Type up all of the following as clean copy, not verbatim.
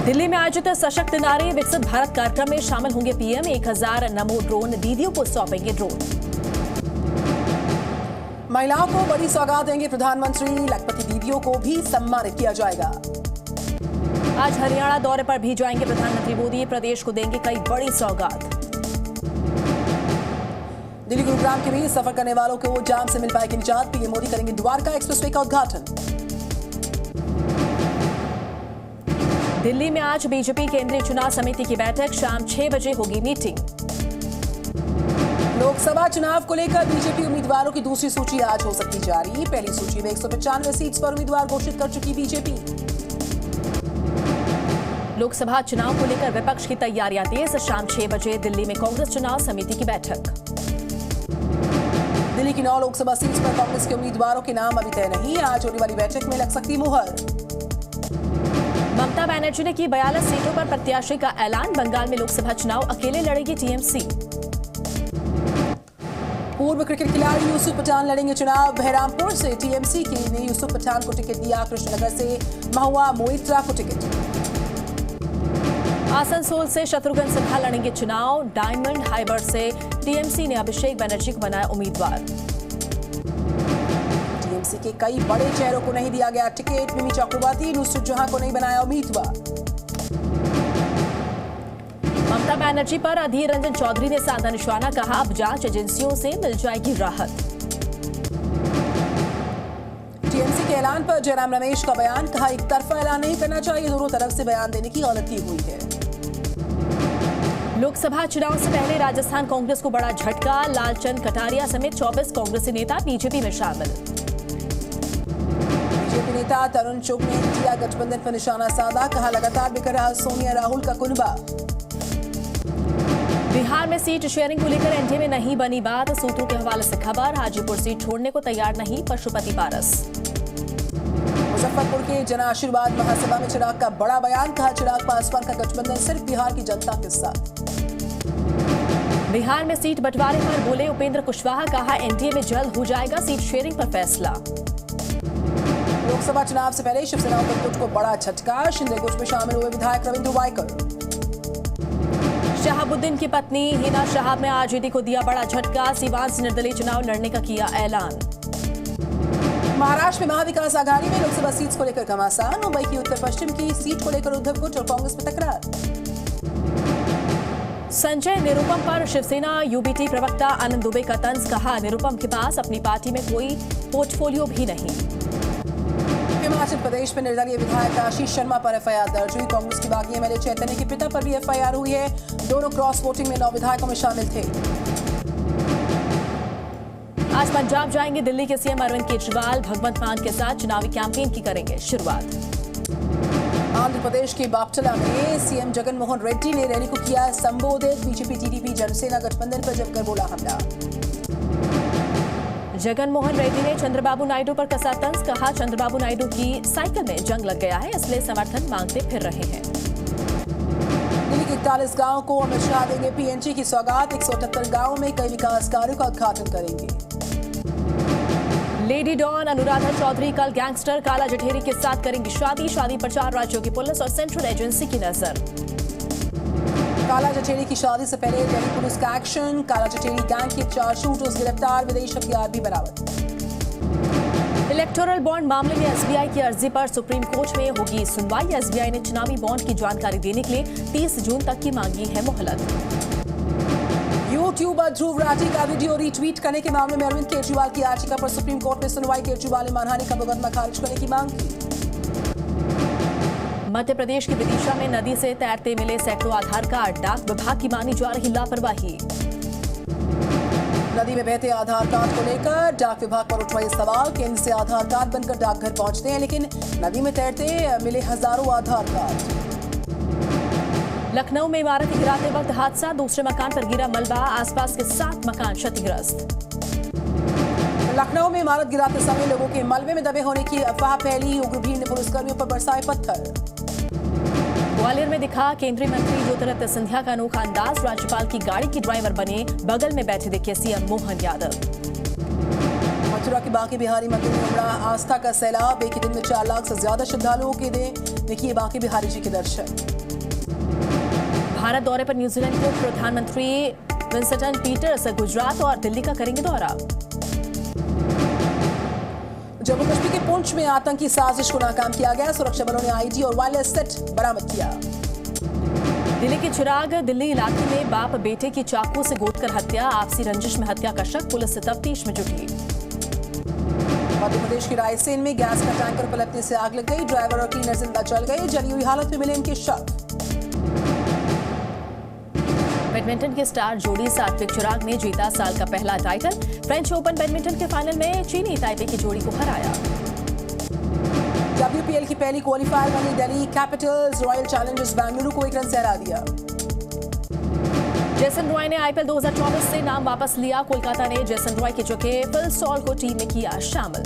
दिल्ली में आयोजित सशक्त नारी विकसित भारत कार्यक्रम में शामिल होंगे पीएम। 1000 नमो ड्रोन दीदियों को सौंपेंगे ड्रोन। महिलाओं को बड़ी सौगात देंगे प्रधानमंत्री। लखपति दीदियों को भी सम्मानित किया जाएगा। आज हरियाणा दौरे पर भी जाएंगे प्रधानमंत्री मोदी। प्रदेश को देंगे कई बड़ी सौगात। दिल्ली गुरुग्राम के बीच सफर करने वालों को जाम से मिल पाएगी निजात। पीएम मोदी करेंगे द्वारका एक्सप्रेसवे का उद्घाटन। दिल्ली में आज बीजेपी केंद्रीय चुनाव समिति की बैठक। शाम 6 बजे होगी मीटिंग। लोकसभा चुनाव को लेकर बीजेपी उम्मीदवारों की दूसरी सूची आज हो सकती जारी। पहली सूची में 195 सीट्स पर उम्मीदवार घोषित कर चुकी बीजेपी। लोकसभा चुनाव को लेकर विपक्ष की तैयारियां तेज। शाम 6 बजे दिल्ली में कांग्रेस चुनाव समिति की बैठक। दिल्ली की 9 लोकसभा सीट्स पर कांग्रेस के उम्मीदवारों के नाम अभी तय नहीं। आज होने वाली बैठक में लग सकती मुहर। ममता बनर्जी ने की 42 सीटों पर प्रत्याशी का ऐलान। बंगाल में लोकसभा चुनाव अकेले लड़ेगी टीएमसी। पूर्व क्रिकेट खिलाड़ी यूसुफ पठान लड़ेंगे चुनाव। बहरामपुर से टीएमसी ने यूसुफ पठान को टिकट दिया। कृष्णनगर से महुआ मोइत्रा को टिकट। आसनसोल से शत्रुघ्न सिन्हा लड़ेंगे चुनाव। डायमंड हार्बर से टीएमसी ने अभिषेक बनर्जी को बनाया उम्मीदवार। टीएमसी के कई बड़े चेहरों को नहीं दिया गया टिकट। मिमी चक्रवर्ती, नुसरत जहां को नहीं बनाया उम्मीदवार। ममता बनर्जी पर अधीर रंजन चौधरी ने साधा निशाना। कहा अब जांच एजेंसियों से मिल जाएगी राहत। टीएमसी के ऐलान पर जयराम रमेश का बयान। कहा एक तरफा ऐलान नहीं करना चाहिए। दोनों तरफ से बयान देने की गलती हुई है। लोकसभा चुनाव से पहले राजस्थान कांग्रेस को बड़ा झटका। लालचंद कटारिया समेत 24 कांग्रेसी नेता बीजेपी में शामिल। बीजेपी नेता तरुण चुग ने इंडिया गठबंधन पर निशाना साधा। कहा लगातार बिखर रहा सोनिया राहुल का कुनबा। बिहार में सीट शेयरिंग को लेकर एनडीए में नहीं बनी बात। सूत्रों के हवाले से खबर। हाजीपुर सीट छोड़ने को तैयार नहीं पशुपति पारस। मुजफ्फरपुर के जन आशीर्वाद महासभा में चिराग का बड़ा बयान। कहा चिराग पासवान का गठबंधन सिर्फ बिहार की जनता के साथ। बिहार में सीट बंटवारे पर बोले उपेंद्र कुशवाहा। कहा एनडीए में जल्द हो जाएगा सीट शेयरिंग पर फैसला। लोकसभा चुनाव से पहले शिवसेना पर गुट को बड़ा झटका। शिंदे गुट में शामिल हुए विधायक रविंद्र वायकर। शहाबुद्दीन की पत्नी हिना शहाब ने आरजेडी को दिया बड़ा झटका। सीवान से निर्दलीय चुनाव लड़ने का किया ऐलान। महाराष्ट्र में महाविकास आघाड़ी में लोकसभा सीट्स को लेकर घमासान। मुंबई की उत्तर पश्चिम की सीट को लेकर उद्धव गुट और कांग्रेस में तकरार। संजय निरुपम पर शिवसेना यूबीटी प्रवक्ता आनंद दुबे का तंज। कहा निरुपम के पास अपनी पार्टी में कोई पोर्टफोलियो भी नहीं। हिमाचल प्रदेश में निर्दलीय विधायक आशीष शर्मा पर एफआईआर दर्ज हुई। कांग्रेस की बागी एमएलए चैतन्य के पिता पर भी एफआईआर हुई है। दोनों क्रॉस वोटिंग में 9 विधायकों में शामिल थे। आज पंजाब जाएंगे दिल्ली के सीएम अरविंद केजरीवाल। भगवंत मान के साथ चुनावी कैंपेन की करेंगे शुरुआत। आंध्र प्रदेश के बापटला में सीएम जगन मोहन रेड्डी ने रैली को किया संबोधित। बीजेपी टीडीपी जनसेना गठबंधन पर जमकर बोला हमला। जगन मोहन रेड्डी ने चंद्रबाबू नायडू पर कसा तंज। कहा चंद्रबाबू नायडू की साइकिल में जंग लग गया है, इसलिए समर्थन मांगते फिर रहे हैं। दिल्ली के 41 गांवों को अमित शाह देंगे पीएनजी की सौगात। 178 गांवों में कई विकास कार्यों का उद्घाटन करेंगे। लेडी डॉन अनुराधा चौधरी कल गैंगस्टर काला जठेरी के साथ करेंगी शादी। शादी पर 4 राज्यों की पुलिस और सेंट्रल एजेंसी की नजर। काला जठेरी की शादी से पहले दिल्ली पुलिस का एक्शन। काला जठेरी गैंग के 4 शूटर्स गिरफ्तार। विदेश हथियार भी बरामद। इलेक्टोरल बॉन्ड मामले में एसबीआई की अर्जी पर सुप्रीम कोर्ट में होगी सुनवाई। एसबीआई ने चुनावी बॉन्ड की जानकारी देने के लिए 30 जून तक की मांगी है मोहलत। यूट्यूबर ध्रुव राठी का वीडियो रीट्वीट करने के मामले में अरविंद केजरीवाल की याचिका पर सुप्रीम कोर्ट में सुनवाई। केजरीवाल ने मानहानि का मुकदमा खारिज करने की मांग की। मध्य प्रदेश की विदिशा में नदी से तैरते मिले सैकड़ों आधार कार्ड। डाक विभाग की मानी जा रही लापरवाही। नदी में बहते आधार कार्ड को लेकर डाक विभाग पर उठ रहे सवाल। केंद्र से आधार कार्ड बनकर डाकघर पहुंचते हैं, लेकिन नदी में तैरते मिले हजारों आधार कार्ड। लखनऊ में इमारत गिराते वक्त हादसा। दूसरे मकान पर गिरा मलबा। आसपास के 7 मकान क्षतिग्रस्त। लखनऊ में इमारत गिराते समय लोगों के मलबे में दबे होने की अफवाह फैली। उग्र भीड़ ने पुलिसकर्मियों पर बरसाए पत्थर। ग्वालियर में दिखा केंद्रीय मंत्री ज्योतिरादित्य सिंधिया का अनोखा अंदाज। राज्यपाल की गाड़ी की ड्राइवर बने, बगल में बैठे दिखे सीएम मोहन यादव। मथुरा के बांके बिहारी मंदिर में उमड़ा आस्था का सैलाब। एक ही दिन में 4 लाख से ज्यादा श्रद्धालुओं के ने किए बांके बिहारी जी के दर्शन। भारत दौरे पर न्यूजीलैंड के प्रधानमंत्री विंस्टन पीटर्स गुजरात और दिल्ली का करेंगे दौरा। जम्मू कश्मीर के पुंछ में आतंकी साजिश को नाकाम किया गया। सुरक्षा बलों ने आईडी और वायरलेस सेट बरामद किया। दिल्ली के चिराग दिल्ली इलाके में बाप बेटे की चाकू से गोदकर हत्या। आपसी रंजिश में हत्या का शक, पुलिस तफ्तीश में जुटी। मध्य प्रदेश के रायसेन में गैस का टैंकर पलटने से आग लग गई। ड्राइवर और क्लीनर जिंदा जल गए। जली हुई हालत में मिले इनके शव। बैडमिंटन के स्टार जोड़ी सात्विक चिराग ने जीता साल का पहला टाइटल। फ्रेंच ओपन बैडमिंटन के फाइनल में चीनी ताइपे की जोड़ी को हराया। WPL की पहली क्वालिफायर बनी Delhi Capitals. Royal Challengers Bengaluru को 1 रन से हरा दिया। जेसन रॉय ने IPL 2024 से नाम वापस लिया। कोलकाता ने जेसन रॉय की जगह फिल सॉल को टीम में किया शामिल।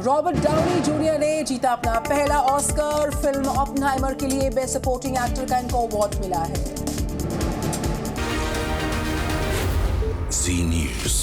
रॉबर्ट डाउनी जूनियर ने जीता अपना पहला ऑस्कर। फिल्म ओपेनहाइमर के लिए बेस्ट सपोर्टिंग एक्टर का इनको अवार्ड मिला है। Z News।